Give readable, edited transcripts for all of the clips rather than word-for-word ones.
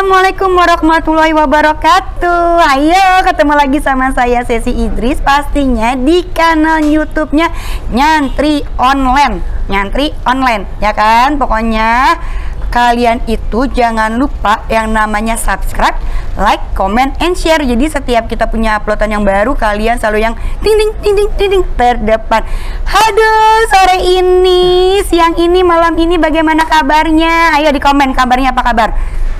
Assalamualaikum warahmatullahi wabarakatuh. Ayo ketemu lagi sama saya Sesi Idris, pastinya di kanal YouTube-nya Nyantri Online. Nyantri Online, ya kan? Pokoknya kalian itu jangan lupa yang namanya subscribe, like, comment, and share. Jadi setiap kita punya uploadan yang baru, kalian selalu yang ding ding ding ding ding, ding terdepan. Aduh, sore ini, siang ini, malam ini bagaimana kabarnya? Ayo di komen kabarnya, apa kabar?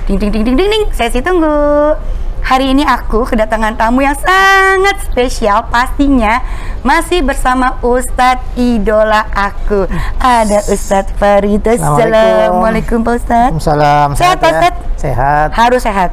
Ding ding ding ding ding ding, Sesi tunggu. Hari ini aku kedatangan tamu yang sangat spesial, pastinya masih bersama Ustadz idola aku. Ada Ustadz Farid. Assalamualaikum Pak Ustadz. Waalaikumsalam. Sehat Pak Ustadz? Sehat. Harus sehat.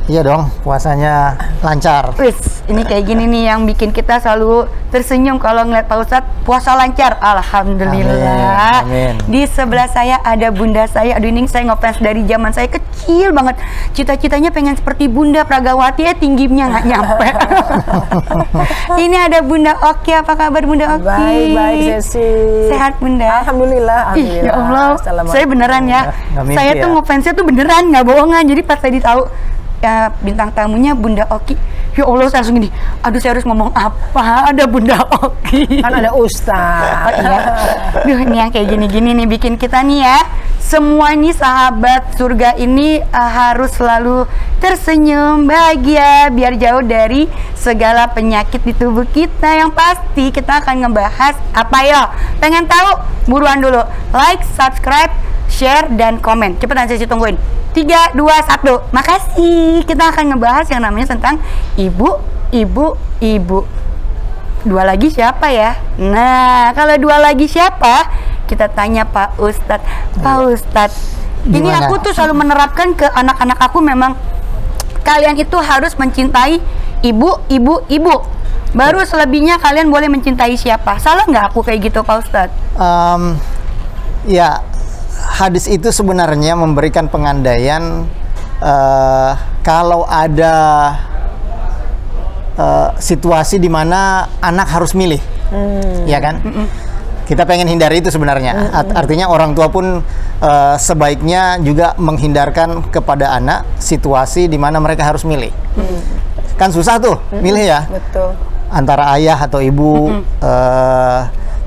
Iya dong, puasanya lancar. Wis, ini kayak gini nih yang bikin kita selalu tersenyum kalau ngeliat Pak Ustadz puasa lancar. Alhamdulillah. Amin. Di sebelah saya ada bunda saya. Aduh, ini saya ngefans dari zaman saya kecil banget. Cita-citanya pengen seperti Bunda Pragawati, tingginya nggak nyampe. Ini ada Bunda Oki. Apa kabar Bunda Oki? Baik Sesi. Sehat Bunda? Alhamdulillah. Ih, ya Allah, saya beneran ya. Saya tuh ngefansnya tuh beneran, nggak bohongan. Jadi pas saya tahu ya, bintang tamunya Bunda Oki, ya Allah, saya langsung gini, aduh saya harus ngomong apa, ada Bunda Oki kan ada Ustaz. Oh iya, duh ini yang kayak gini-gini nih bikin kita nih ya, semua nih sahabat surga ini harus selalu tersenyum, bahagia, biar jauh dari segala penyakit di tubuh kita. Yang pasti kita akan ngebahas apa ya, pengen tahu? Buruan dulu, like, subscribe, share, dan komen. Cepetan Sesi tungguin. 3, 2, 1. Makasih. Kita akan ngebahas yang namanya tentang ibu. Dua lagi siapa ya? Nah, kalau dua lagi siapa? Kita tanya Pak Ustadz. Pak Ustadz, ini aku tuh selalu menerapkan ke anak-anak aku, memang kalian itu harus mencintai ibu. Baru selebihnya kalian boleh mencintai siapa. Salah nggak aku kayak gitu Pak Ustadz? Ya, hadis itu sebenarnya memberikan pengandaian kalau ada situasi di mana anak harus milih, ya kan? Kita pengen hindari itu sebenarnya. Artinya orang tua pun sebaiknya juga menghindarkan kepada anak situasi di mana mereka harus milih. Kan susah tuh milih ya. Betul. Antara ayah atau ibu.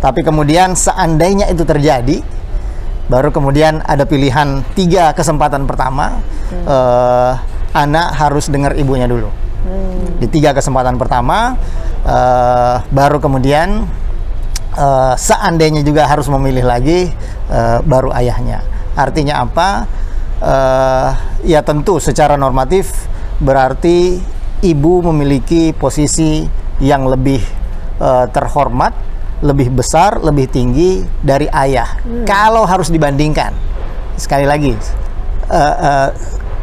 Tapi kemudian seandainya itu terjadi, baru kemudian ada pilihan 3 kesempatan pertama, anak harus dengar ibunya dulu. Di 3 kesempatan pertama, baru kemudian seandainya juga harus memilih lagi, baru ayahnya. Artinya apa? Ya tentu secara normatif berarti ibu memiliki posisi yang lebih terhormat, lebih besar, lebih tinggi dari ayah. Kalau harus dibandingkan, sekali lagi,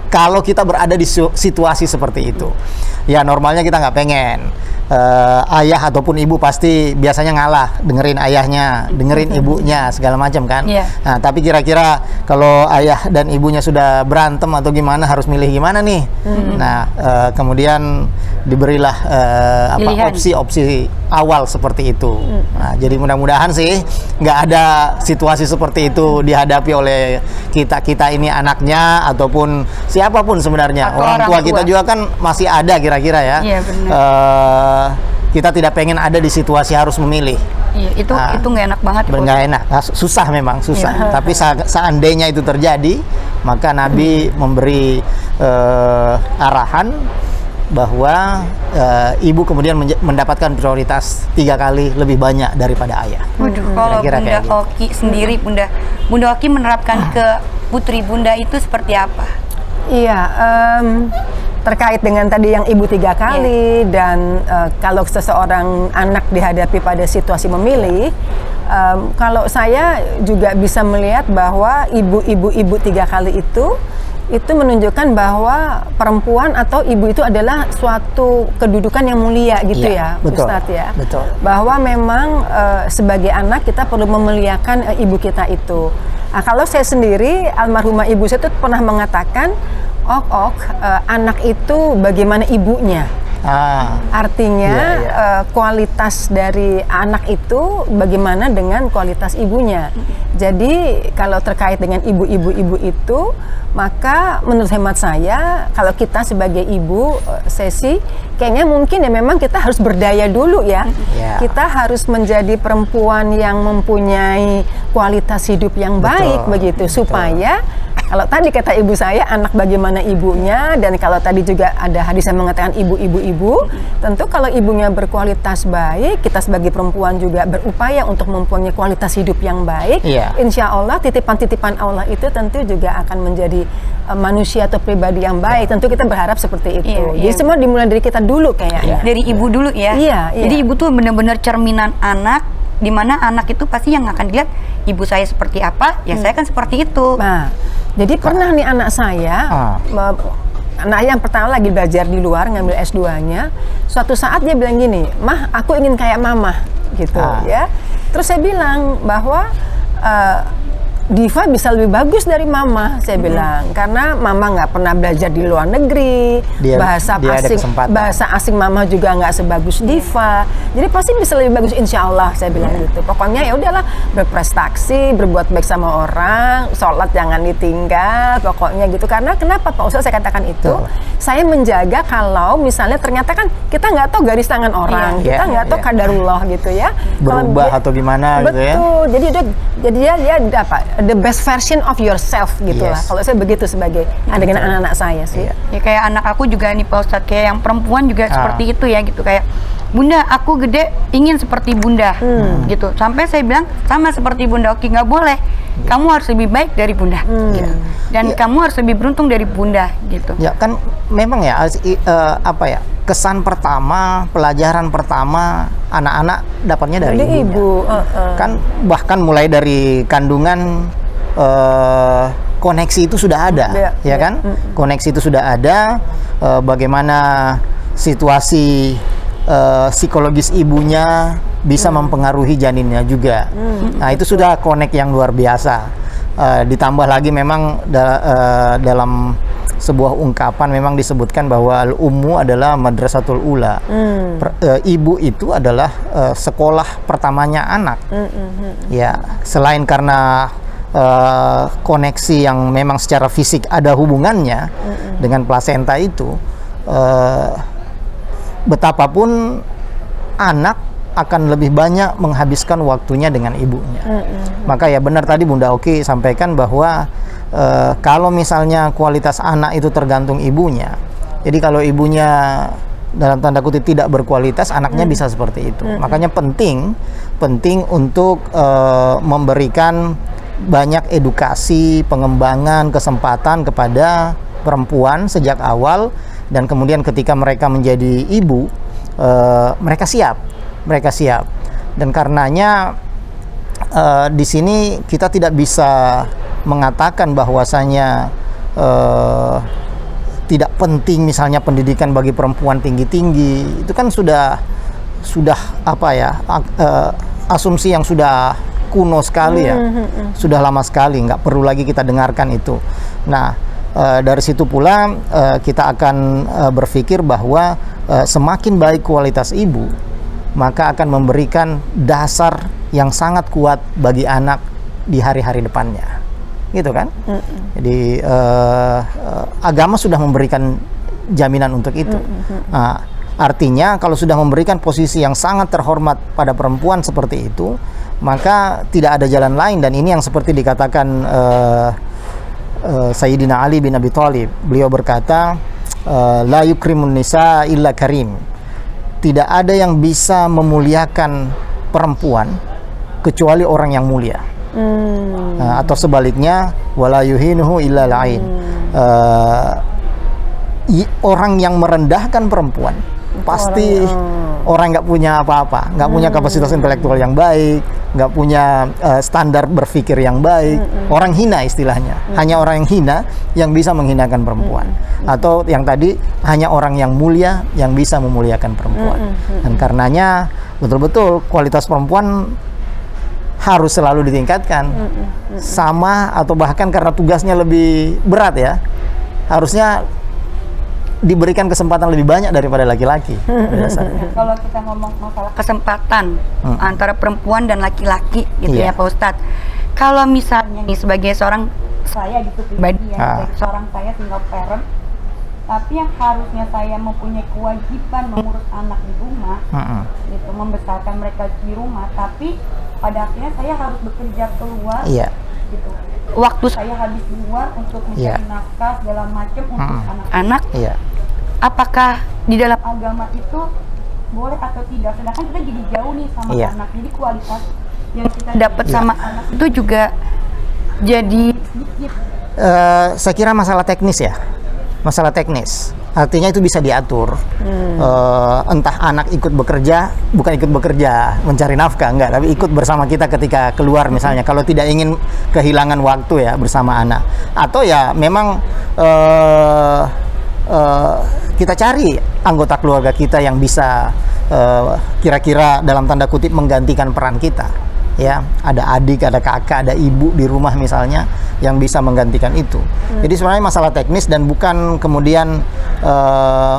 kalau kita berada di situasi seperti itu, ya normalnya kita nggak pengen. Ayah ataupun ibu pasti biasanya ngalah, dengerin ayahnya, dengerin ibunya, segala macam kan. Nah, tapi kira-kira kalau ayah dan ibunya sudah berantem atau gimana, harus milih gimana nih? Nah, kemudian diberilah opsi-opsi awal seperti itu. Nah, jadi mudah-mudahan sih nggak ada situasi seperti itu dihadapi oleh kita ini, anaknya ataupun siapapun sebenarnya. Orang tua kita juga kan masih ada kira-kira ya. Iya, benar. Kita tidak pengen ada di situasi harus memilih. Iya, itu nggak enak banget. Nggak enak, susah memang, susah. Iya. Tapi seandainya itu terjadi, maka Nabi memberi arahan bahwa ibu kemudian mendapatkan prioritas 3 kali lebih banyak daripada ayah. Waduh, kalau Bunda Oki sendiri, Bunda Oki menerapkan ke putri Bunda itu seperti apa? Iya, terkait dengan tadi yang ibu 3 kali, dan kalau seseorang anak dihadapi pada situasi memilih, kalau saya juga bisa melihat bahwa ibu 3 kali itu menunjukkan bahwa perempuan atau ibu itu adalah suatu kedudukan yang mulia gitu ya, Ustadz ya. Betul. Bahwa memang sebagai anak kita perlu memuliakan ibu kita itu. Nah, kalau saya sendiri, almarhumah ibu saya itu pernah mengatakan, anak itu bagaimana ibunya. Artinya kualitas dari anak itu bagaimana dengan kualitas ibunya. Jadi kalau terkait dengan ibu-ibu itu, maka menurut hemat saya kalau kita sebagai ibu Sesi, kayaknya mungkin ya memang kita harus berdaya dulu ya. Kita harus menjadi perempuan yang mempunyai kualitas hidup yang baik begitu supaya kalau tadi kata ibu saya, anak bagaimana ibunya, dan kalau tadi juga ada hadis yang mengatakan ibu-ibu, tentu kalau ibunya berkualitas baik, kita sebagai perempuan juga berupaya untuk mempunyai kualitas hidup yang baik. Insya Allah titipan-titipan Allah itu tentu juga akan menjadi manusia atau pribadi yang baik. Tentu kita berharap seperti itu. Jadi semua dimulai dari kita dulu kayaknya. Dari ibu dulu ya. Jadi ibu tuh benar-benar cerminan anak, di mana anak itu pasti yang akan dilihat ibu saya seperti apa, ya saya kan seperti itu. Nah, jadi pernah nih anak saya, anak yang pertama lagi belajar di luar ngambil S2-nya, suatu saat dia bilang gini, "Mah, aku ingin kayak mama," gitu ya. Terus saya bilang bahwa Diva bisa lebih bagus dari mama, saya bilang, karena mama nggak pernah belajar di luar negeri, bahasa asing mama juga nggak sebagus Diva, jadi pasti bisa lebih bagus insya Allah, saya bilang gitu. Pokoknya ya udahlah, berprestasi, berbuat baik sama orang, sholat jangan ditinggal, pokoknya gitu. Karena kenapa Pak Ustadz saya katakan itu? Saya menjaga kalau misalnya ternyata kan kita nggak tahu garis tangan orang, kita nggak tahu kadarullah gitu ya. Berubah atau gimana gitu ya. Betul, jadi dia apa? The best version of yourself gitulah. Kalau saya begitu sebagai dengan anak-anak saya sih. Ya kayak anak aku juga nih Pak Ustadz, kayak yang perempuan juga seperti itu ya gitu, kayak Bunda aku gede ingin seperti Bunda gitu. Sampai saya bilang sama seperti Bunda, oke nggak boleh. Kamu harus lebih baik dari Bunda. Dan kamu harus lebih beruntung dari Bunda gitu. Ya kan memang ya apa ya? Kesan pertama, pelajaran pertama anak-anak dapatnya dari ibu. Kan bahkan mulai dari kandungan koneksi itu sudah ada, ya kan? Koneksi itu sudah ada. Bagaimana situasi psikologis ibunya bisa mempengaruhi janinnya juga. Nah itu sudah connect yang luar biasa. Ditambah lagi memang dalam sebuah ungkapan memang disebutkan bahwa al-ummu adalah madrasatul ula. Ibu itu adalah sekolah pertamanya anak. Ya, selain karena koneksi yang memang secara fisik ada hubungannya dengan plasenta itu, betapapun anak akan lebih banyak menghabiskan waktunya dengan ibunya. Maka ya benar tadi Bunda Oki sampaikan bahwa kalau misalnya kualitas anak itu tergantung ibunya, jadi kalau ibunya dalam tanda kutip tidak berkualitas, anaknya bisa seperti itu. Makanya penting untuk memberikan banyak edukasi, pengembangan, kesempatan kepada perempuan sejak awal, dan kemudian ketika mereka menjadi ibu, mereka siap. Dan karenanya di sini kita tidak bisa mengatakan bahwasanya tidak penting misalnya pendidikan bagi perempuan tinggi-tinggi. Itu kan sudah apa ya, asumsi yang sudah kuno sekali ya, sudah lama sekali, nggak perlu lagi kita dengarkan itu. Nah, dari situ pula kita akan berpikir bahwa semakin baik kualitas ibu, maka akan memberikan dasar yang sangat kuat bagi anak di hari-hari depannya, gitu kan? Jadi agama sudah memberikan jaminan untuk itu. Nah, artinya kalau sudah memberikan posisi yang sangat terhormat pada perempuan seperti itu, maka tidak ada jalan lain. Dan ini yang seperti dikatakan Sayyidina Ali bin Abi Thalib. Beliau berkata, la yukrimun nisa illa karim. Tidak ada yang bisa memuliakan perempuan kecuali orang yang mulia. Atau sebaliknya, wala yuhinuhu illa lain. Orang yang merendahkan perempuan pasti orang nggak punya apa-apa, nggak punya kapasitas intelektual yang baik, nggak punya standar berpikir yang baik, orang hina istilahnya. Hanya orang yang hina yang bisa menghinakan perempuan, atau yang tadi hanya orang yang mulia yang bisa memuliakan perempuan. Dan karenanya betul-betul kualitas perempuan harus selalu ditingkatkan, sama atau bahkan karena tugasnya lebih berat ya, harusnya diberikan kesempatan lebih banyak daripada laki-laki pada dasarnya. Kalau kita ngomong masalah kesempatan antara perempuan dan laki-laki gitu Iya. ya Pak Ustadz. Kalau misalnya nih sebagai seorang saya gitu pribadi ya, sebagai seorang saya single parent, tapi yang harusnya saya mempunyai kewajiban mengurus anak di rumah, gitu, membesarkan mereka di rumah, tapi pada akhirnya saya harus bekerja keluar, Iya. gitu. Waktu saya habis di luar untuk mencari nafkah segala macam untuk anak-anak. Iya. Apakah di dalam agama itu boleh atau tidak? Sedangkan kita jadi jauh nih sama Iya. anak, jadi kualitas yang kita dapat sama anak itu juga jadi sedikit. Saya kira masalah teknis ya, masalah teknis. Artinya itu bisa diatur. Entah anak ikut bekerja, bukan ikut bekerja mencari nafkah, enggak, tapi ikut bersama kita ketika keluar misalnya. Kalau tidak ingin kehilangan waktu ya bersama anak, atau ya memang kita cari anggota keluarga kita yang bisa kira-kira dalam tanda kutip menggantikan peran kita. Ya, ada adik, ada kakak, ada ibu di rumah misalnya yang bisa menggantikan itu. Jadi sebenarnya masalah teknis dan bukan kemudian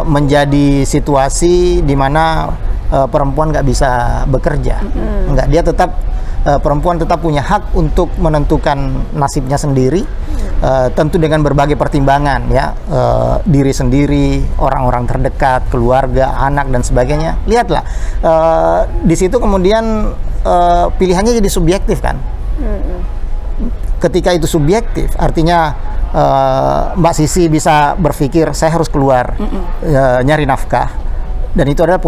menjadi situasi di mana perempuan nggak bisa bekerja. Enggak, dia tetap perempuan tetap punya hak untuk menentukan nasibnya sendiri, tentu dengan berbagai pertimbangan ya, diri sendiri, orang-orang terdekat, keluarga, anak dan sebagainya. Lihatlah di situ kemudian pilihannya jadi subjektif kan. Ketika itu subjektif, artinya Mbak Sisi bisa berpikir saya harus keluar nyari nafkah, dan itu adalah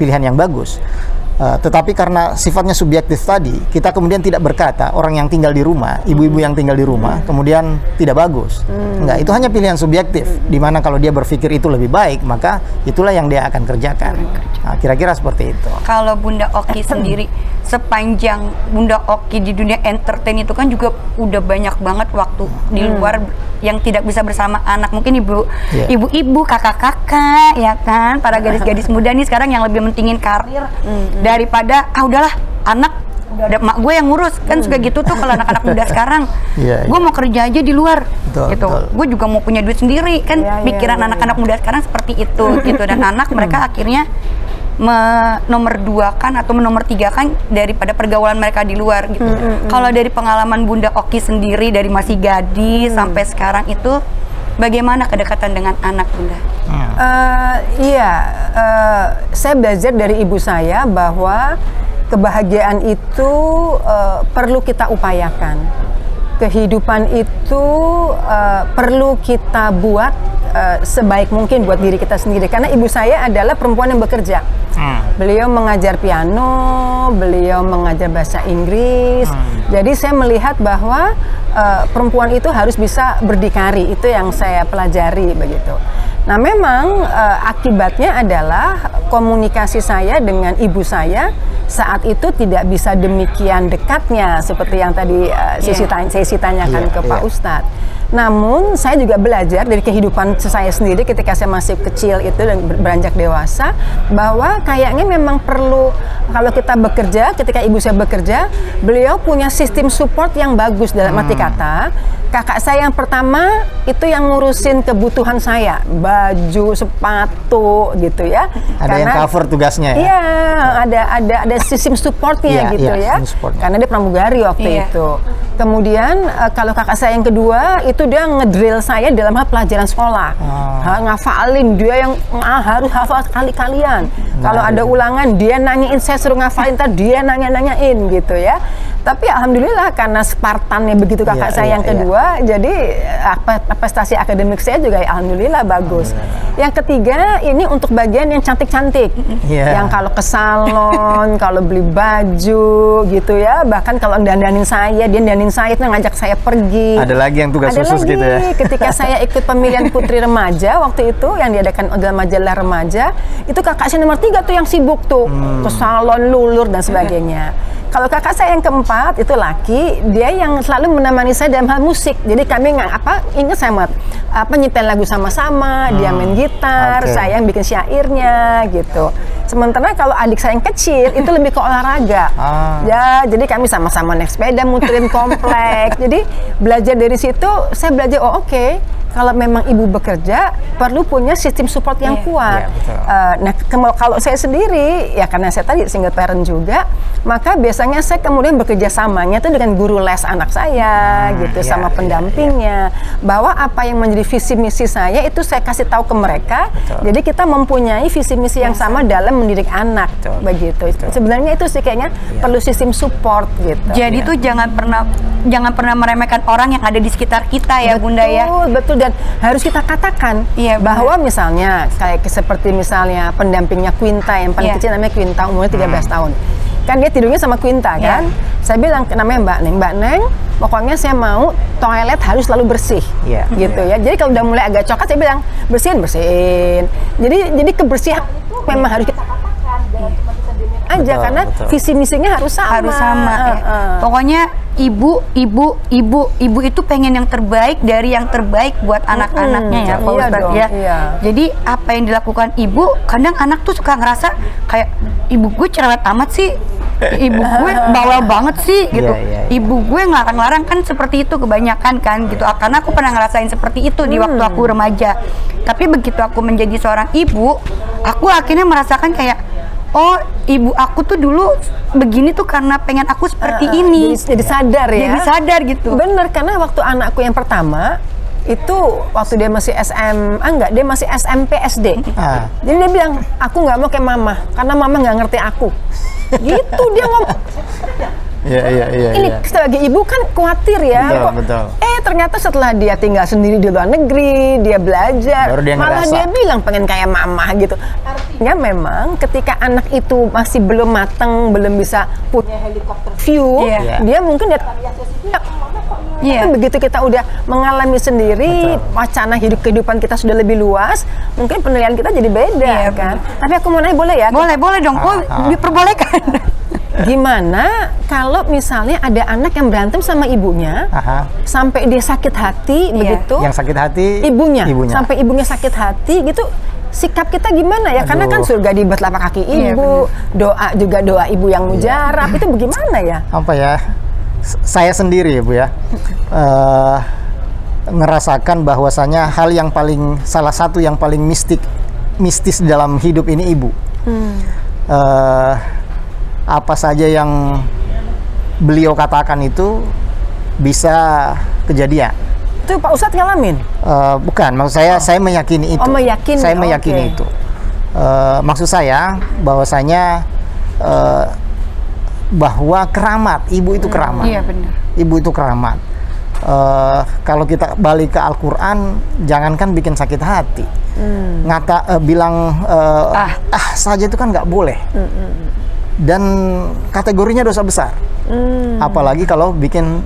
pilihan yang bagus. Tetapi karena sifatnya subjektif tadi, kita kemudian tidak berkata orang yang tinggal di rumah, ibu-ibu yang tinggal di rumah, kemudian tidak bagus. Enggak, itu hanya pilihan subjektif, di mana kalau dia berpikir itu lebih baik, maka itulah yang dia akan kerjakan. Nah, kira-kira seperti itu. Kalau Bunda Oki sendiri, sepanjang Bunda Oki di dunia entertain itu kan juga udah banyak banget waktu di luar yang tidak bisa bersama anak. Mungkin ibu-ibu, kakak-kakak, ya kan, para gadis-gadis muda nih sekarang yang lebih mentingin karir daripada udahlah anak udah ada emak gue yang ngurus kan. Suka gitu tuh kalau anak-anak muda sekarang. Iya. Gue mau kerja aja di luar, Betul, gitu. betul. Gue juga mau punya duit sendiri kan. Pikiran anak-anak muda sekarang seperti itu gitu, dan anak mereka akhirnya menomor dua kan atau menomor tiga kan daripada pergaulan mereka di luar gitu. Kalau dari pengalaman Bunda Oki sendiri dari masih gadis sampai sekarang itu bagaimana kedekatan dengan anak Bunda? Saya belajar dari ibu saya bahwa kebahagiaan itu perlu kita upayakan. Kehidupan itu perlu kita buat sebaik mungkin buat diri kita sendiri. Karena ibu saya adalah perempuan yang bekerja. Beliau mengajar piano, beliau mengajar bahasa Inggris. Jadi saya melihat bahwa perempuan itu harus bisa berdikari. Itu yang saya pelajari begitu. Nah, memang akibatnya adalah komunikasi saya dengan ibu saya saat itu tidak bisa demikian dekatnya seperti yang tadi Sisi tanyakan ke Pak Ustadz. Namun saya juga belajar dari kehidupan saya sendiri ketika saya masih kecil itu dan beranjak dewasa, bahwa kayaknya memang perlu kalau kita bekerja, ketika ibu saya bekerja, beliau punya sistem support yang bagus. Dalam arti kata, kakak saya yang pertama itu yang ngurusin kebutuhan saya, baju, sepatu gitu ya. Ada yang cover tugasnya ya. Iya, ada sistem supportnya gitu ya. Karena dia pramugari waktu itu. Kemudian kalau kakak saya yang kedua itu dia ngedrill saya dalam hal pelajaran sekolah. Ngafalin, dia yang harus hafal kali-kalian. Kalau ada ulangan dia nanyain, saya suruh ngafalin, ntar dia nanya-nanyain gitu ya. Tapi alhamdulillah karena Spartannya begitu kakak saya yang kedua, jadi prestasi akademik saya juga alhamdulillah bagus. Yang ketiga ini untuk bagian yang cantik-cantik, yang kalau ke salon, kalau beli baju gitu ya, bahkan kalau dandanin saya, dia dandanin saya itu ngajak saya pergi. Ada lagi yang tugas khusus gitu ya. Ketika saya ikut pemilihan putri remaja waktu itu yang diadakan dalam majalah remaja, itu kakak saya nomor 3 tuh yang sibuk tuh ke salon, lulur dan sebagainya. Kalau kakak saya yang keempat itu laki, dia yang selalu menemani saya dalam hal musik. Jadi kami ingat sama nyetel lagu sama-sama, dia main gitar, saya yang bikin syairnya gitu. Sementara kalau adik saya yang kecil itu lebih ke olahraga. Ya, jadi kami sama-sama naik sepeda muterin kompleks. Jadi belajar dari situ, saya belajar oke. Kalau memang ibu bekerja, perlu punya sistem support yang kuat. Nah, kalau saya sendiri, ya karena saya tadi single parent juga, maka biasanya saya kemudian bekerja samanya itu dengan guru les anak saya, gitu, sama pendampingnya. Bahwa apa yang menjadi visi misi saya itu saya kasih tahu ke mereka. Jadi kita mempunyai visi misi yang sama dalam mendidik anak, begitu. Sebenarnya itu sih kayaknya perlu sistem support, gitu. Jadi tuh jangan pernah meremehkan orang yang ada di sekitar kita ya, Bunda ya. Betul. Dan harus kita katakan bahwa misalnya kayak seperti misalnya pendampingnya Quinta yang paling kecil namanya Quinta, umurnya 13 tahun. Kan dia tidurnya sama Quinta kan. Saya bilang namanya Mbak Neng, pokoknya saya mau toilet harus selalu bersih. Gitu ya. Jadi kalau udah mulai agak coklat saya bilang bersihin. Jadi kebersihan memang harus kita katakan dan cuma kita diamin aja karena visi misinya harus sama. Pokoknya ibu itu pengen yang terbaik dari yang terbaik buat anak-anaknya ya, Pak Ustadz ya. Jadi apa yang dilakukan ibu, kadang anak tuh suka ngerasa kayak ibu gue cerewet amat sih, ibu gue bawel banget sih gitu. Ibu gue ngelarang-larang kan seperti itu kebanyakan kan gitu. Karena aku pernah ngerasain seperti itu di waktu aku remaja. Tapi begitu aku menjadi seorang ibu, aku akhirnya merasakan kayak oh, ibu aku tuh dulu begini tuh karena pengen aku seperti ini. Jadi sadar ya. Jadi sadar gitu. Bener, karena waktu anakku yang pertama itu waktu dia masih dia masih SMP SD. Jadi dia bilang, aku nggak mau kayak mama karena mama nggak ngerti aku. Gitu dia ngomong. Ini sebagai ibu kan khawatir ya. Betul. Ternyata setelah dia tinggal sendiri di luar negeri, dia belajar, malah dia bilang pengen kayak mama gitu. Artinya memang ketika anak itu masih belum matang, belum bisa punya helikopter view, dia mungkin tapi begitu kita udah mengalami sendiri, wacana kehidupan kita sudah lebih luas, mungkin penilaian kita jadi beda kan. Tapi aku mau nanya, boleh ya? Boleh dong. diperbolehkan. Gimana kalau misalnya ada anak yang berantem sama ibunya sampai dia sakit hati begitu? Yang sakit hati ibunya. Sampai ibunya sakit hati gitu, sikap kita gimana ya? Karena kan surga di telapak kaki ibu, doa ibu yang mujarab, itu bagaimana ya? Apa ya? Saya sendiri ya Bu ya, ngerasakan bahwasanya salah satu yang paling mistis dalam hidup ini ibu. Apa saja yang beliau katakan itu bisa kejadian. Itu Pak Ustadz ngalamin? Bukan, maksud saya meyakini itu. Saya meyakini itu. Maksud saya bahwasanya bahwa keramat, ibu itu keramat. Iya benar. Ibu itu keramat. Kalau kita balik ke Al-Quran, jangankan bikin sakit hati, bilang saja itu kan nggak boleh. Dan kategorinya dosa besar, apalagi kalau bikin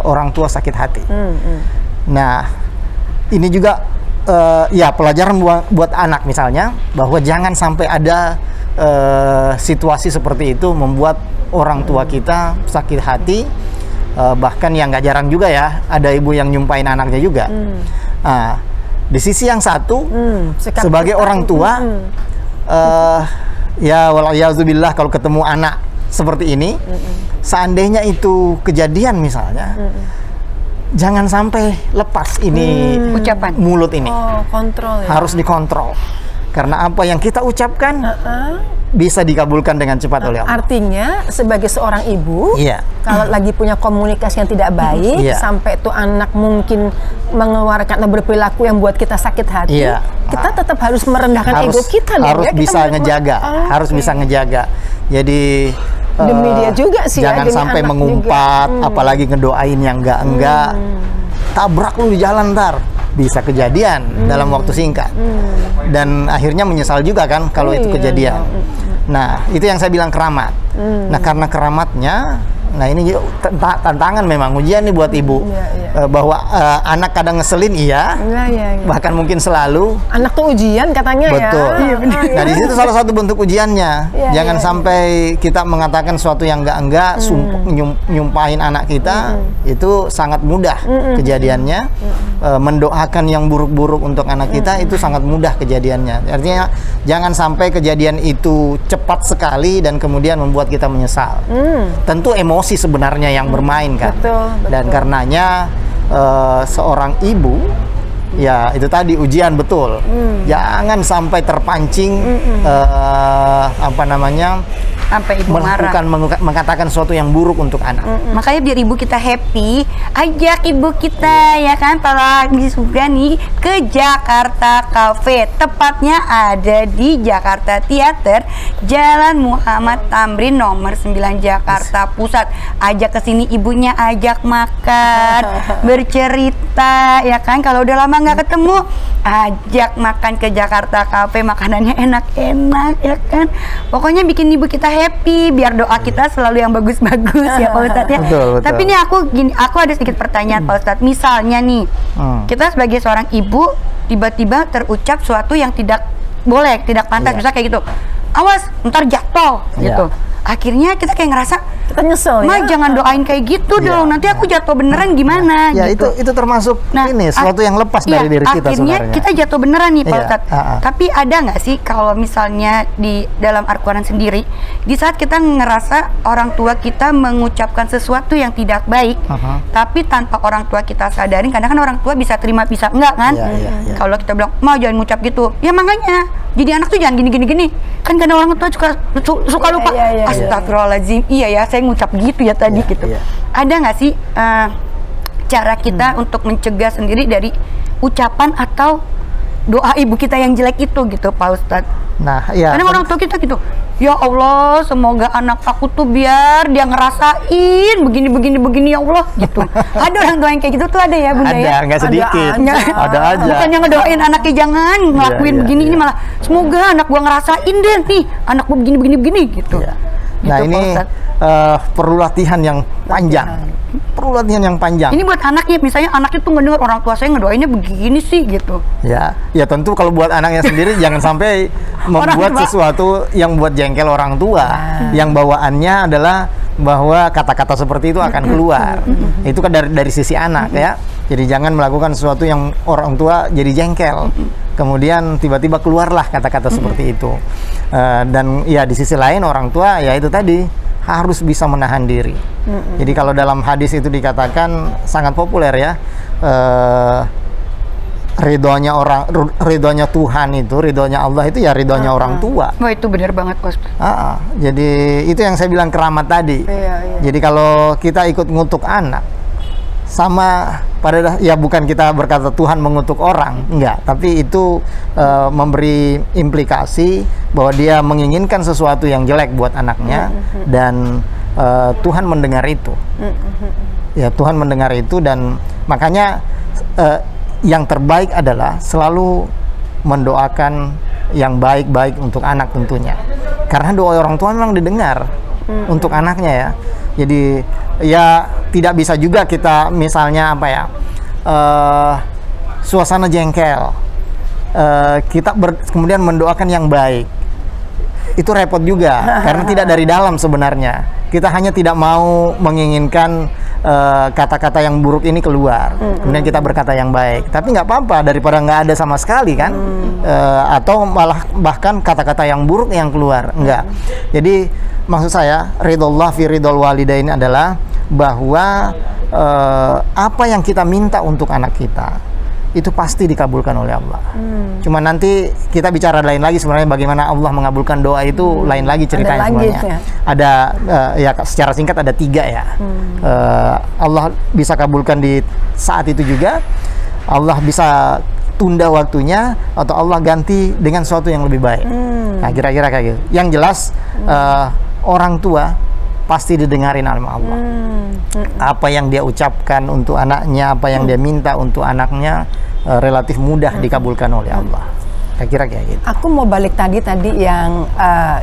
orang tua sakit hati. Nah, ini juga pelajaran buat anak misalnya, bahwa jangan sampai ada situasi seperti itu membuat orang tua kita sakit hati. Bahkan yang nggak jarang juga ya, ada ibu yang nyumpain anaknya juga. Di sisi yang satu, sebagai orang tua, ya walayazubillah, kalau ketemu anak seperti ini, seandainya itu kejadian misalnya, jangan sampai lepas ini ucapan mulut ini. Kontrol ya? Harus dikontrol, karena apa yang kita ucapkan bisa dikabulkan dengan cepat oleh Allah. Artinya sebagai seorang ibu, kalau lagi punya komunikasi yang tidak baik, sampai tuh anak mungkin mengeluarkan atau berperilaku yang buat kita sakit hati, kita tetap harus merendahkan ego kita. Harus bisa ngejaga, harus bisa ngejaga. Jadi demi dia juga sih, jangan sampai mengumpat, apalagi ngedoain yang enggak. Tabrak lu di jalan ntar, bisa kejadian dalam waktu singkat. Dan akhirnya menyesal juga kan kalau itu kejadian. Nah, itu yang saya bilang keramat. Nah, karena keramatnya, Nah ini juga tantangan memang, ujian nih buat ibu. Bahwa anak kadang ngeselin, iya. Bahkan mungkin selalu. Anak tuh ujian katanya. Betul. Ya. Iya, benar. Nah di situ salah satu bentuk ujiannya. Jangan sampai kita mengatakan sesuatu yang enggak, nyumpahin anak kita, itu sangat mudah kejadiannya. Mendoakan yang buruk-buruk untuk anak kita itu sangat mudah kejadiannya. Artinya jangan sampai kejadian itu cepat sekali dan kemudian membuat kita menyesal. Tentu emosi sebenarnya yang bermain kan. Betul. Dan karenanya seorang ibu, ya itu tadi ujian betul. Jangan sampai terpancing sampai ibu marah, mengatakan sesuatu yang buruk untuk anak. Makanya biar ibu kita happy, ajak ibu kita ya kan para juga nih ke Jakarta Cafe. Tepatnya ada di Jakarta Theater, Jalan Muhammad Tamrin nomor 9 Jakarta Pusat. Ajak ke sini ibunya, ajak makan, bercerita ya kan. Kalau udah lama nggak ketemu, ajak makan ke Jakarta Cafe, makanannya enak-enak ya kan. Pokoknya bikin ibu kita happy, biar doa kita selalu yang bagus-bagus ya Pak Ustadz ya. Betul. Tapi ini aku ada sedikit pertanyaan Pak Ustadz. Misalnya nih, kita sebagai seorang ibu tiba-tiba terucap sesuatu yang tidak boleh, tidak pantas, misalnya kayak gitu. Awas, ntar jatuh gitu. Akhirnya kita kayak ngerasa kita nyesel Ma, jangan doain kayak gitu dong. Nanti aku jatuh beneran gimana Ya gitu. itu termasuk ini sesuatu yang lepas dari diri kita akhirnya sebenarnya. kita jatuh beneran nih Pak Ustadz. Tapi ada nggak sih kalau misalnya di dalam Al-Quran sendiri, di saat kita ngerasa orang tua kita mengucapkan sesuatu yang tidak baik, tapi tanpa orang tua kita sadarin, kadang kan orang tua bisa terima bisa enggak kan. Kalau kita bilang, Ma jangan ngucap gitu, ya makanya jadi anak tuh jangan gini. Kan kadang orang tua suka lupa. Astagfirullahaladzim, iya ya saya ngucap gitu ya tadi gitu. Ada nggak sih cara kita untuk mencegah sendiri dari ucapan atau doa ibu kita yang jelek itu gitu Pak Ustadz? Nah, ya. Kadang orang tua kita gitu, ya Allah semoga anak aku tuh biar dia ngerasain begini ya Allah gitu. Ada orang tua yang kayak gitu tuh ada ya Bunda ya? Ada, nggak sedikit. Ada aja. Bukannya ngedoain anaknya jangan ngelakuin begini, ini malah semoga anak gua ngerasain deh nih, anak gua begini gitu. Nah gitu, ini perlu latihan yang panjang. Perlu latihan yang panjang. Ini buat anaknya, misalnya anaknya tuh ngedengar orang tua saya ngedoainnya begini sih gitu. Ya tentu kalau buat anaknya sendiri jangan sampai membuat sesuatu yang buat jengkel orang tua. Yang bawaannya adalah bahwa kata-kata seperti itu akan keluar. Itu kan dari sisi anak ya. Jadi jangan melakukan sesuatu yang orang tua jadi jengkel. Kemudian tiba-tiba keluarlah kata-kata seperti itu. Dan ya di sisi lain orang tua ya itu tadi harus bisa menahan diri. Jadi kalau dalam hadis itu dikatakan sangat populer ya, ridhonya Tuhan itu, ridhonya Allah itu ya ridhonya orang tua. Wah itu benar banget Bos. Jadi itu yang saya bilang keramat tadi. Jadi kalau kita ikut ngutuk anak, sama pada ya bukan kita berkata Tuhan mengutuk orang, enggak, tapi itu memberi implikasi bahwa dia menginginkan sesuatu yang jelek buat anaknya dan Tuhan mendengar itu. Ya Tuhan mendengar itu dan makanya yang terbaik adalah selalu mendoakan yang baik-baik untuk anak tentunya. Karena doa orang tua memang didengar untuk anaknya ya. Jadi ya tidak bisa juga kita misalnya suasana jengkel, kita kemudian mendoakan yang baik, itu repot juga karena tidak dari dalam sebenarnya. Kita hanya tidak mau menginginkan kata-kata yang buruk ini keluar, kemudian kita berkata yang baik. Tapi nggak apa-apa daripada nggak ada sama sekali kan, atau malah bahkan kata-kata yang buruk yang keluar. Enggak. Jadi maksud saya ridhollah fi ridhol walidain adalah bahwa apa yang kita minta untuk anak kita itu pasti dikabulkan oleh Allah. Cuma nanti kita bicara lain lagi sebenarnya bagaimana Allah mengabulkan doa itu lain lagi ceritanya sebenarnya. Ada ya secara singkat ada 3 ya. Allah bisa kabulkan di saat itu juga. Allah bisa tunda waktunya atau Allah ganti dengan sesuatu yang lebih baik. Nah kira-kira kayak gitu. Yang jelas orang tua pasti didengarin sama Allah. Apa yang dia ucapkan untuk anaknya, apa yang dia minta untuk anaknya relatif mudah dikabulkan oleh Allah. Kira-kira kayak gitu. Aku mau balik tadi yang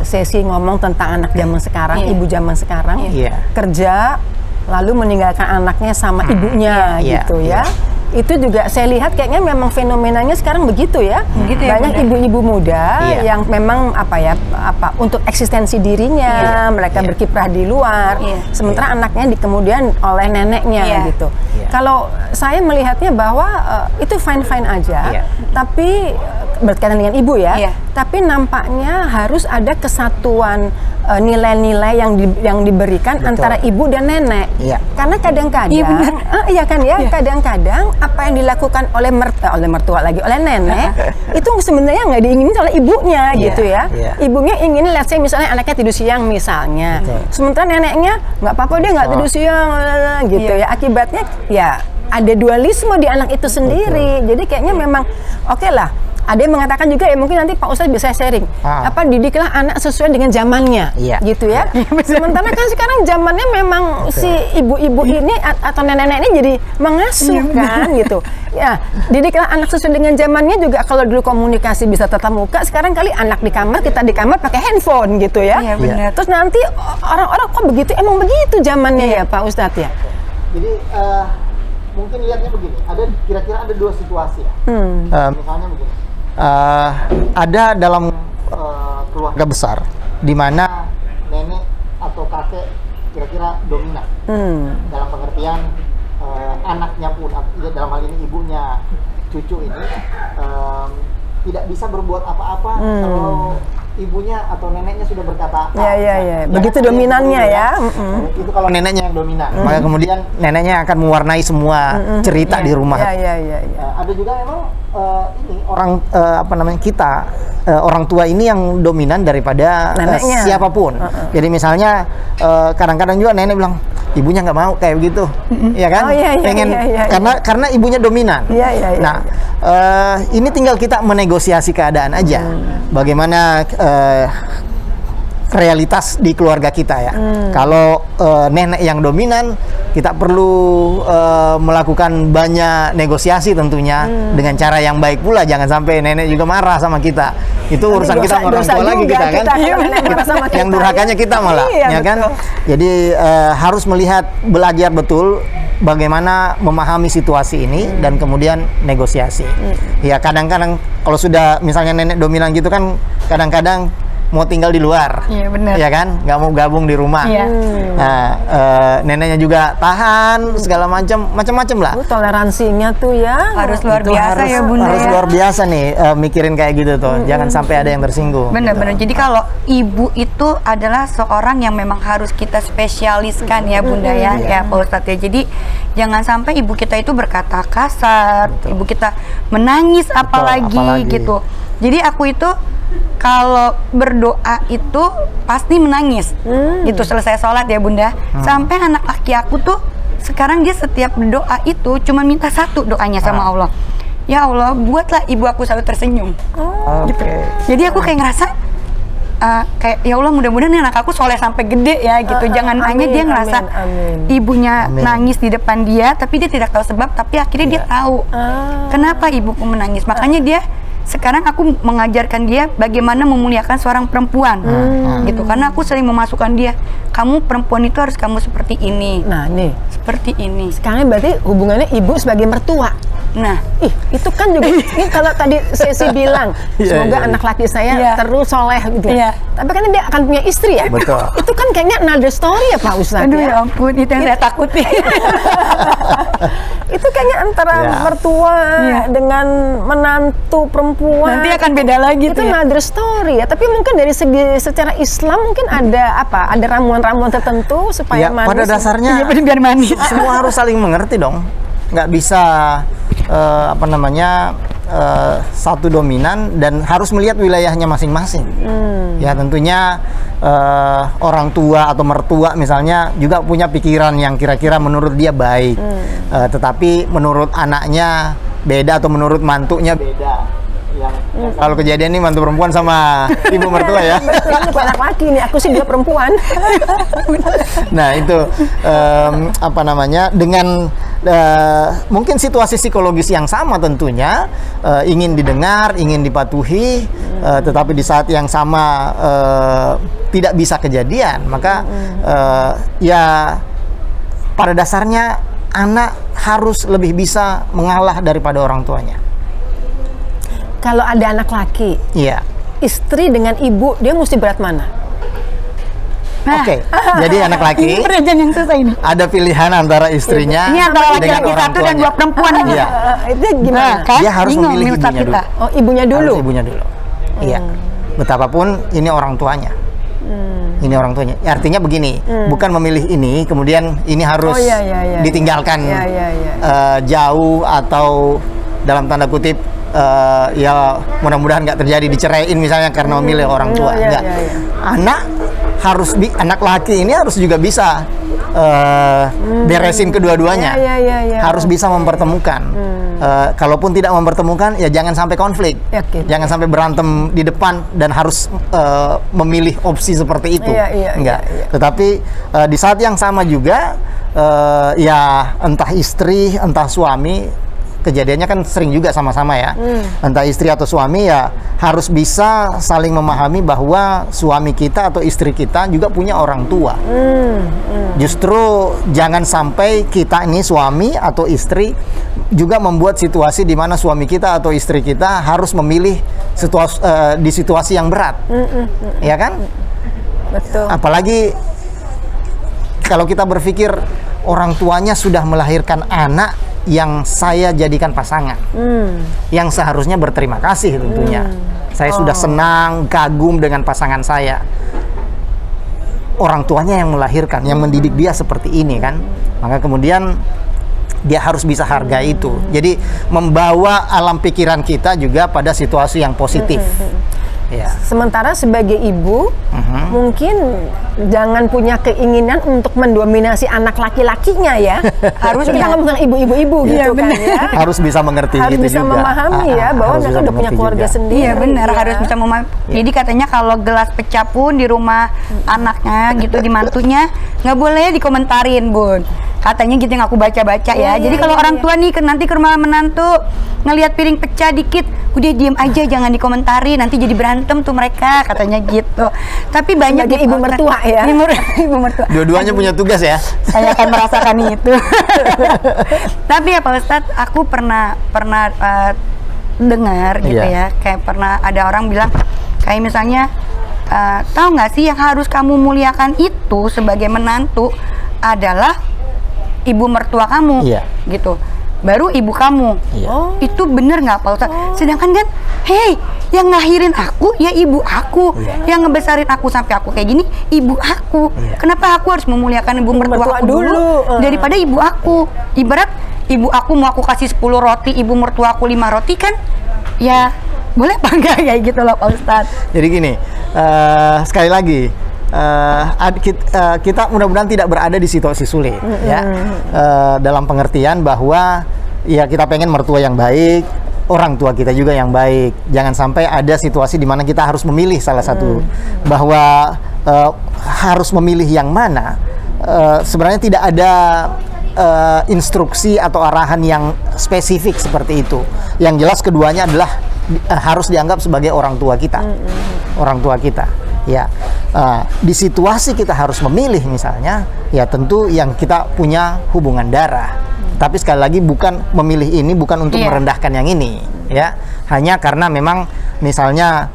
sesi ngomong tentang anak zaman sekarang, Iya. ibu zaman sekarang, Iya. kerja lalu meninggalkan anaknya sama ibunya Iya, gitu iya. ya. Itu juga saya lihat kayaknya memang fenomenanya sekarang begitu ya. Begitu ya, Banyak Bunda? ibu-ibu muda Iya. yang memang untuk eksistensi dirinya mereka Iya. berkiprah di luar. Iya. Sementara anaknya kemudian oleh neneknya Iya. gitu. Iya. Kalau saya melihatnya bahwa itu fine-fine aja, Iya. tapi berkaitan dengan ibu ya. Iya. Tapi nampaknya harus ada kesatuan nilai-nilai yang diberikan Betul. antara ibu dan nenek. Iya. Karena kadang-kadang, Iya, benar. iya kan ya, Iya. kadang-kadang apa yang dilakukan oleh mertua lagi, oleh nenek, itu sebenarnya nggak diinginin oleh ibunya Iya, gitu ya. iya. Ibunya ingin, let's say misalnya anaknya tidur siang misalnya, Betul. sementara neneknya nggak apa-apa dia nggak tidur siang, gitu Iya. ya. Akibatnya ya ada dualisme di anak itu sendiri. Jadi kayaknya memang oke lah. Ada yang mengatakan juga ya mungkin nanti Pak Ustadz bisa sharing. Didiklah anak sesuai dengan zamannya, Iya. gitu ya. Sementara kan sekarang zamannya memang si ibu-ibu ini atau nenek-nenek ini jadi mengasuh kan gitu. Ya, didiklah anak sesuai dengan zamannya juga. Kalau dulu komunikasi bisa tatap muka, sekarang kali anak di kamar, kita di kamar pakai handphone gitu ya. Iya, benar. Terus nanti orang-orang kok begitu? Emang begitu zamannya ya Pak Ustadz ya? Jadi mungkin lihatnya begini, kira-kira ada dua situasi ya. Misalnya begini, ada dalam keluarga besar di mana nenek atau kakek kira-kira dominan dalam pengertian anaknya pun, dalam hal ini ibunya, cucu ini tidak bisa berbuat apa-apa kalau ibunya atau neneknya sudah berkata Ya. Begitu dominannya ya. Itu kalau neneknya yang dominan, maka kemudian neneknya akan mewarnai semua cerita di rumah. Ya. Ada juga memang ini orang kita orang tua ini yang dominan daripada neneknya. siapapun. Jadi misalnya kadang-kadang juga nenek bilang ibunya nggak mau kayak begitu, ya kan? Oh, iya, Pengen iya. karena ibunya dominan. Iya. Nah, ini tinggal kita menegosiasi keadaan aja. Bagaimana realitas di keluarga kita ya. Kalau nenek yang dominan, kita perlu melakukan banyak negosiasi tentunya dengan cara yang baik pula. Jangan sampai nenek juga marah sama kita. Itu urusan kita sama orang tua lagi kita kan. Yang durhakanya kita malah, ya kan? Betul. Jadi harus melihat, belajar betul bagaimana memahami situasi ini dan kemudian negosiasi. Ya kadang-kadang kalau sudah misalnya nenek dominan gitu kan, kadang-kadang mau tinggal di luar, Iya, benar. ya kan, nggak mau gabung di rumah. Iya. Nah, neneknya juga tahan segala macam lah. Toleransinya tuh ya Harus luar Itu biasa ya Bunda harus ya. luar biasa nih mikirin kayak gitu tuh. Jangan sampai ada yang tersinggung. Benar-benar. Jadi kalau ibu itu adalah seorang yang memang harus kita spesialiskan ya Bunda ya, ya Pak Ustadz ya. Jadi jangan sampai ibu kita itu berkata kasar, ibu kita menangis apalagi gitu. Jadi aku itu kalau berdoa itu pasti menangis. Gitu selesai sholat ya Bunda. Sampai anak laki aku tuh sekarang dia setiap berdoa itu cuma minta satu doanya sama Allah. Ya Allah, buatlah ibu aku selalu tersenyum. Gitu. Jadi aku kayak ngerasa kayak ya Allah, mudah-mudahan nih anak aku soleh sampai gede ya gitu. Jangan hanya dia ngerasa ibunya nangis di depan dia, tapi dia tidak tahu sebab, tapi akhirnya dia tahu kenapa ibuku menangis. Makanya dia sekarang aku mengajarkan dia bagaimana memuliakan seorang perempuan gitu, karena aku sering memasukkan dia, kamu perempuan itu harus kamu seperti ini. Nah nih, seperti ini. sekarang berarti hubungannya ibu sebagai mertua. Nah, itu kan juga ini kalau tadi Sesi bilang semoga anak laki saya terus soleh gitu. Tapi kan dia akan punya istri ya. Betul. Itu kan kayaknya another story ya Pak Ustadz. aduh ya ampun, itu yang saya takuti. Itu kayaknya antara mertua dengan menantu perempuan. Nanti akan beda lagi itu tuh ya. another story ya. Tapi mungkin dari segi secara Islam mungkin ada apa? Ada ramuan-ramuan tertentu supaya Ya, manis. pada dasarnya biar manis. semua harus saling mengerti dong. Nggak bisa satu dominan dan harus melihat wilayahnya masing-masing. Ya tentunya orang tua atau mertua misalnya juga punya pikiran yang kira-kira menurut dia baik, tetapi menurut anaknya beda atau menurut mantunya beda. Kalau kejadian ini mantu perempuan sama ibu mertua ya. Ini anak laki nih, aku sih dia perempuan. Nah itu apa namanya, dengan mungkin situasi psikologis yang sama tentunya, ingin didengar, ingin dipatuhi, tetapi di saat yang sama tidak bisa kejadian, maka ya pada dasarnya anak harus lebih bisa mengalah daripada orang tuanya. Kalau ada anak laki, Iya. istri dengan ibu, dia mesti berat mana? Oke, jadi anak laki Ini perjanjian yang susah ini. ada pilihan antara istrinya Ini antara dengan laki-laki orang satu dan tuanya. dua perempuan ini. Iya. Itu gimana? Nah, kan? Dia harus Bingung memilih nih Ustaz ibunya kita. dulu. Oh, ibunya dulu. Harus ibunya dulu. Iya. Betapapun ini orang tuanya. Ini orang tuanya. Artinya begini, bukan memilih ini, kemudian ini harus Oh, iya. ditinggalkan Iya. jauh, atau dalam tanda kutip ya mudah-mudahan nggak terjadi diceraiin misalnya karena memilih orang tua. Iya, Nggak. iya. Anak harus anak laki ini harus juga bisa beresin kedua-duanya. Iya. Harus bisa mempertemukan. Kalaupun tidak mempertemukan, ya jangan sampai konflik, Yakin. jangan sampai berantem di depan dan harus memilih opsi seperti itu. Iya. Enggak. Tetapi di saat yang sama juga, ya entah istri, entah suami, kejadiannya kan sering juga sama-sama ya. Entah istri atau suami ya harus bisa saling memahami bahwa suami kita atau istri kita juga punya orang tua. Justru jangan sampai kita ini suami atau istri juga membuat situasi di mana suami kita atau istri kita harus memilih di situasi yang berat. Ya kan? Betul. Apalagi kalau kita berpikir orang tuanya sudah melahirkan anak yang saya jadikan pasangan, yang seharusnya berterima kasih tentunya. Saya sudah senang, kagum dengan pasangan saya. Orang tuanya yang melahirkan, yang mendidik dia seperti ini kan. Maka kemudian dia harus bisa hargai itu. Jadi membawa alam pikiran kita juga pada situasi yang positif. Ya. Sementara sebagai ibu, mungkin jangan punya keinginan untuk mendominasi anak laki-lakinya ya. Harus kita ngomong tentang ibu-ibu gitu kan ya. Harus bisa mengerti Harus gitu bisa juga. memahami ya bahwa Harus mereka bisa udah punya mengerti keluarga juga. sendiri. Iya benar, ya. harus bisa memahami. Jadi katanya kalau gelas pecah pun di rumah anaknya gitu, di mantunya nggak boleh dikomentarin, Bun. Katanya gitu yang aku baca-baca ya. Jadi kalau orang tua nih nanti ke rumah menantu ngelihat piring pecah dikit, udah diem aja, jangan dikomentari, nanti jadi berantem tuh mereka, katanya gitu. Tapi banyak Sebagai ibu mertua ya. Ibu mertua. Dua-duanya punya tugas ya. Saya akan merasakan itu. Tapi ya Pak Ustadz, aku pernah dengar gitu Iya. ya, kayak pernah ada orang bilang kayak misalnya tahu nggak sih yang harus kamu muliakan itu sebagai menantu adalah ibu mertua kamu, Iya. gitu. Baru ibu kamu. Iya. Itu bener nggak Pak Ustadz? Sedangkan kan, hey, yang ngelahirin aku ya ibu aku, yang ngebesarin aku sampai aku kayak gini ibu aku. Iya. Kenapa aku harus memuliakan ibu mertua mertua aku dulu dulu, daripada ibu aku? Ibarat ibu aku mau aku kasih 10 roti, ibu mertua aku 5 roti kan? Ya boleh apa enggak kayak gitu loh Pak Ustadz? Jadi gini, sekali lagi, kita mudah-mudahan tidak berada di situasi sulit, ya. Dalam pengertian bahwa ya kita pengen mertua yang baik, orang tua kita juga yang baik. Jangan sampai ada situasi di mana kita harus memilih salah satu, bahwa harus memilih yang mana. Sebenarnya tidak ada instruksi atau arahan yang spesifik seperti itu. Yang jelas keduanya adalah harus dianggap sebagai orang tua kita, orang tua kita. Ya, di situasi kita harus memilih misalnya, ya tentu yang kita punya hubungan darah. Tapi sekali lagi bukan memilih ini bukan untuk merendahkan yang ini, ya. Hanya karena memang misalnya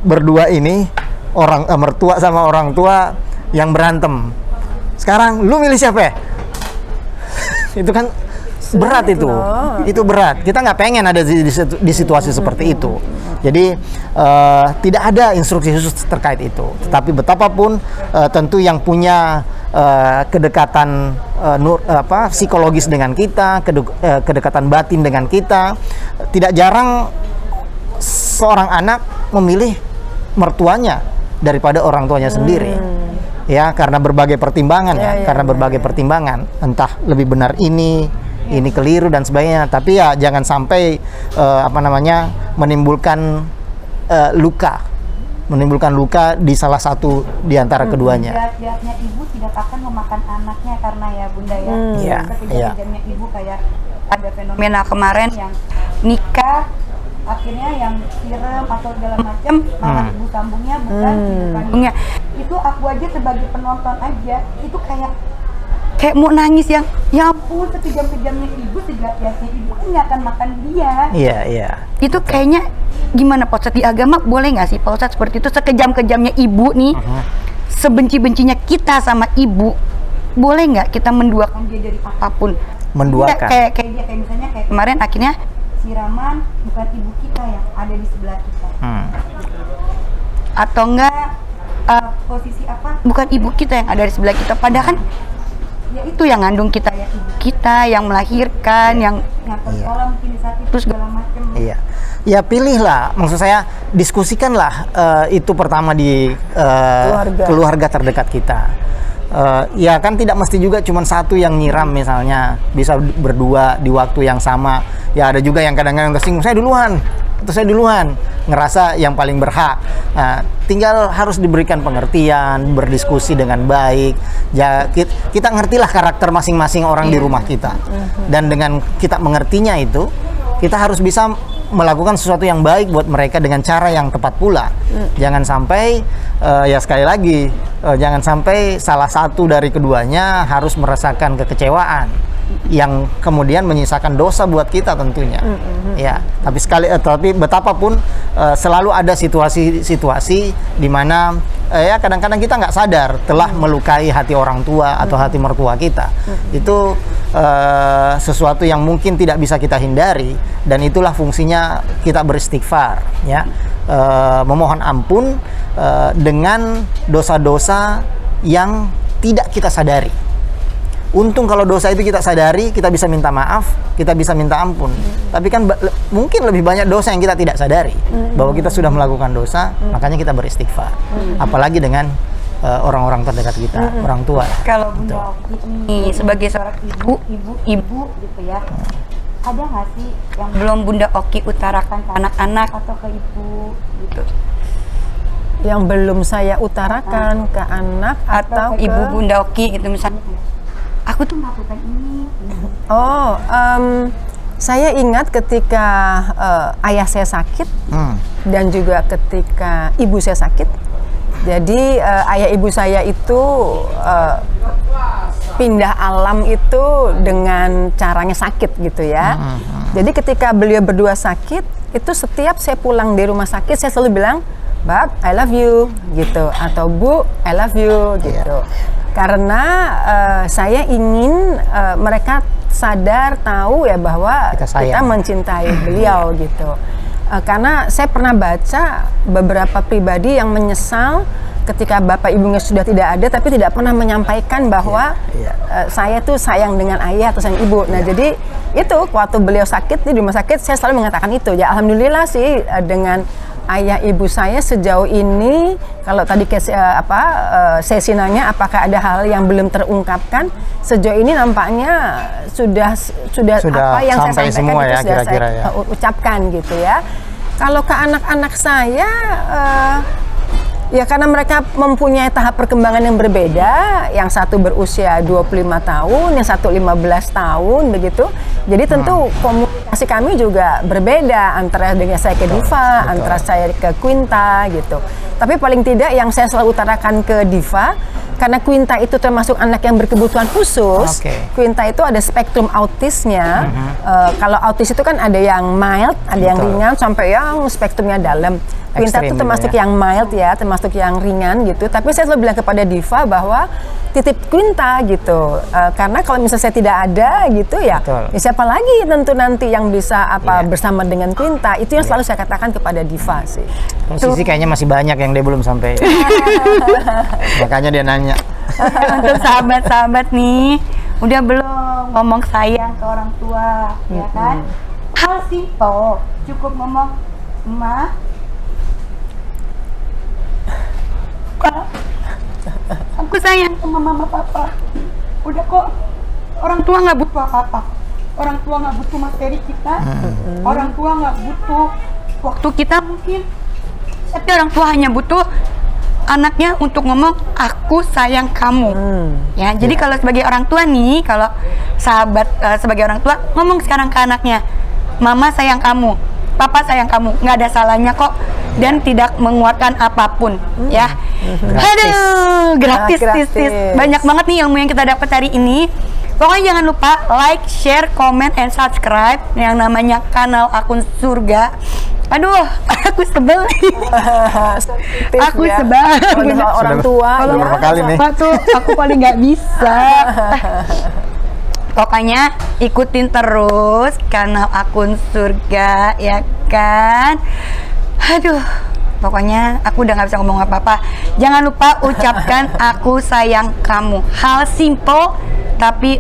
berdua ini orang mertua sama orang tua yang berantem. Sekarang lu milih siapa ya? Itu kan berat itu. Itu berat. Kita nggak pengen ada di situasi seperti itu. Jadi tidak ada instruksi khusus terkait itu. Tetapi betapapun tentu yang punya kedekatan psikologis dengan kita, kedekatan batin dengan kita, tidak jarang seorang anak memilih mertuanya daripada orang tuanya sendiri. Ya, karena berbagai pertimbangan karena berbagai pertimbangan. Entah lebih benar ini, ini keliru dan sebagainya. Tapi ya jangan sampai menimbulkan luka di salah satu di antara keduanya. Jahatnya ibu tidak akan memakan anaknya karena ya bunda ya. Iya, iya. Kejadiannya ibu kayak ada fenomena kemarin yang nikah akhirnya yang siram atau segala macam malah ibu sambungnya bukan ibu kandungnya. Itu aku aja sebagai penonton aja itu kayak mau nangis yang ya ampun, sekejam-kejamnya ibu, sejahatnya ibu kan nggak akan makan dia. Iya, iya. Itu kayaknya gimana Pak Ustadz, di agama boleh nggak sih Pak Ustadz seperti itu? Sekejam-kejamnya ibu nih, sebenci-bencinya kita sama ibu, boleh nggak kita menduakan dia dari apapun? Menduakan. Kayak dia kayak misalnya kayak kemarin akhirnya siraman bukan ibu kita yang ada di sebelah kita. Atau enggak posisi apa? Bukan ibu kita yang ada di sebelah kita, padahal kan ya itu yang ngandung kita ya, ibu kita yang melahirkan, yang ngantar sekolah mungkin di saat itu segala macam. Iya. Ya pilihlah, maksud saya diskusikanlah itu pertama di keluarga terdekat kita. Ya kan tidak mesti juga cuma satu yang nyiram misalnya, bisa berdua di waktu yang sama. Ya ada juga yang kadang-kadang tersinggung, saya duluan, ngerasa yang paling berhak. Nah, tinggal harus diberikan pengertian, berdiskusi dengan baik. Ya, kita ngertilah karakter masing-masing orang di rumah kita. Dan dengan kita mengertinya itu, kita harus bisa melakukan sesuatu yang baik buat mereka dengan cara yang tepat pula. Jangan sampai ya sekali lagi jangan sampai salah satu dari keduanya harus merasakan kekecewaan yang kemudian menyisakan dosa buat kita tentunya. Ya, tapi betapapun selalu ada situasi-situasi di mana ya kadang-kadang kita nggak sadar telah melukai hati orang tua atau hati mertua kita. Itu sesuatu yang mungkin tidak bisa kita hindari, dan itulah fungsinya kita beristighfar, ya, memohon ampun dengan dosa-dosa yang tidak kita sadari. Untung kalau dosa itu kita sadari, kita bisa minta maaf, kita bisa minta ampun. Tapi kan mungkin lebih banyak dosa yang kita tidak sadari, bahwa kita sudah melakukan dosa, makanya kita beristighfar. Apalagi dengan orang-orang terdekat kita, orang tua. Kalau Bunda Oki ini sebagai seorang ibu gitu ya, ada nggak sih yang belum Bunda Oki utarakan ke anak-anak atau ke ibu gitu? Yang belum saya utarakan ke anak atau ke ibu Bunda Oki gitu misalnya, aku tuh melakukan ini. Saya ingat ketika ayah saya sakit dan juga ketika ibu saya sakit. Jadi ayah ibu saya itu pindah alam itu dengan caranya sakit gitu ya. Jadi ketika beliau berdua sakit, itu setiap saya pulang dari rumah sakit saya selalu bilang, "Bab, I love you," gitu, atau "Bu, I love you," gitu. Karena saya ingin mereka sadar, tahu ya bahwa kita mencintai beliau gitu. Karena saya pernah baca beberapa pribadi yang menyesal ketika bapak ibunya sudah tidak ada, tapi tidak pernah menyampaikan bahwa saya tuh sayang dengan ayah atau sayang ibu. Nah jadi itu waktu beliau sakit di rumah sakit, saya selalu mengatakan itu. Ya alhamdulillah sih dengan ayah ibu saya sejauh ini, kalau tadi sesi nanya apakah ada hal yang belum terungkapkan, sejauh ini nampaknya sudah apa yang saya sampaikan semua itu ya, sudah kira-kira saya ucapkan gitu ya. Kalau ke anak-anak saya ya karena mereka mempunyai tahap perkembangan yang berbeda, yang satu berusia 25 tahun, yang satu 15 tahun begitu. Jadi tentu komunikasi kami juga berbeda antara dengan saya ke Diva, antara saya ke Quinta gitu. Tapi paling tidak yang saya selalu utarakan ke Diva, karena Quinta itu termasuk anak yang berkebutuhan khusus. Quinta itu ada spektrum autisnya. Kalau autis itu kan ada yang mild, ada yang ringan, sampai yang spektrumnya dalam. Quinta itu termasuk yang mild ya, termasuk yang ringan gitu. Tapi saya selalu bilang kepada Diva bahwa titip Quinta gitu. Karena kalau misalnya saya tidak ada gitu ya, siapa lagi tentu nanti yang bisa bersama dengan Quinta. Itu yang selalu saya katakan kepada Diva sih. Sisi kayaknya masih banyak yang dia belum sampai. Makanya dia nanya. Untuk sahabat-sahabat nih, udah belum ngomong sayang ke orang tua, ya kan? Hal simple, cukup ngomong, "Ma, aku sayang sama mama papa." Udah kok, orang tua nggak butuh apa-apa. orang tua nggak butuh materi kita, orang tua nggak butuh waktu kita mungkin, tapi orang tua hanya butuh anaknya untuk ngomong aku sayang kamu. Ya, jadi kalau sebagai orang tua nih, kalau sahabat sebagai orang tua ngomong sekarang ke anaknya, mama sayang kamu, papa sayang kamu, nggak ada salahnya kok, dan tidak mengeluarkan apapun. Ya, aduh, gratis, tis. Banyak banget nih ilmu yang kita dapat hari ini. Pokoknya jangan lupa like, share, comment, and subscribe yang namanya kanal akun surga. Aduh, aku sebel. Aku sebel. Orang tua. Sudah berapa kali nih? Aku paling nggak bisa. Pokoknya ikutin terus kanal akun surga, ya kan? Aduh, pokoknya aku udah nggak bisa ngomong apa-apa. Jangan lupa ucapkan aku sayang kamu. Hal simple tapi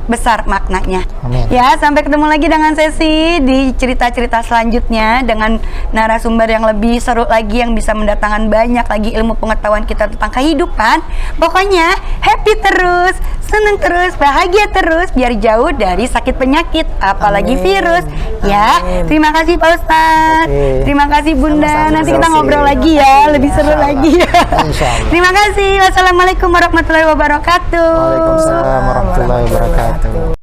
besar maknanya. Amin. Ya, sampai ketemu lagi dengan sesi di cerita-cerita selanjutnya dengan narasumber yang lebih seru lagi yang bisa mendatangkan banyak lagi ilmu pengetahuan kita tentang kehidupan. Pokoknya happy terus, senang terus, bahagia terus biar jauh dari sakit penyakit apalagi virus. Ya, terima kasih Pak Ustadz. Oke. Terima kasih Bunda. Sama-sama. Nanti kita ngobrol lagi ya, lebih seru Insyaallah. lagi ya. Insyaallah. Terima kasih. Wassalamualaikum warahmatullahi wabarakatuh. Waalaikumsalam warahmatullahi wabarakatuh.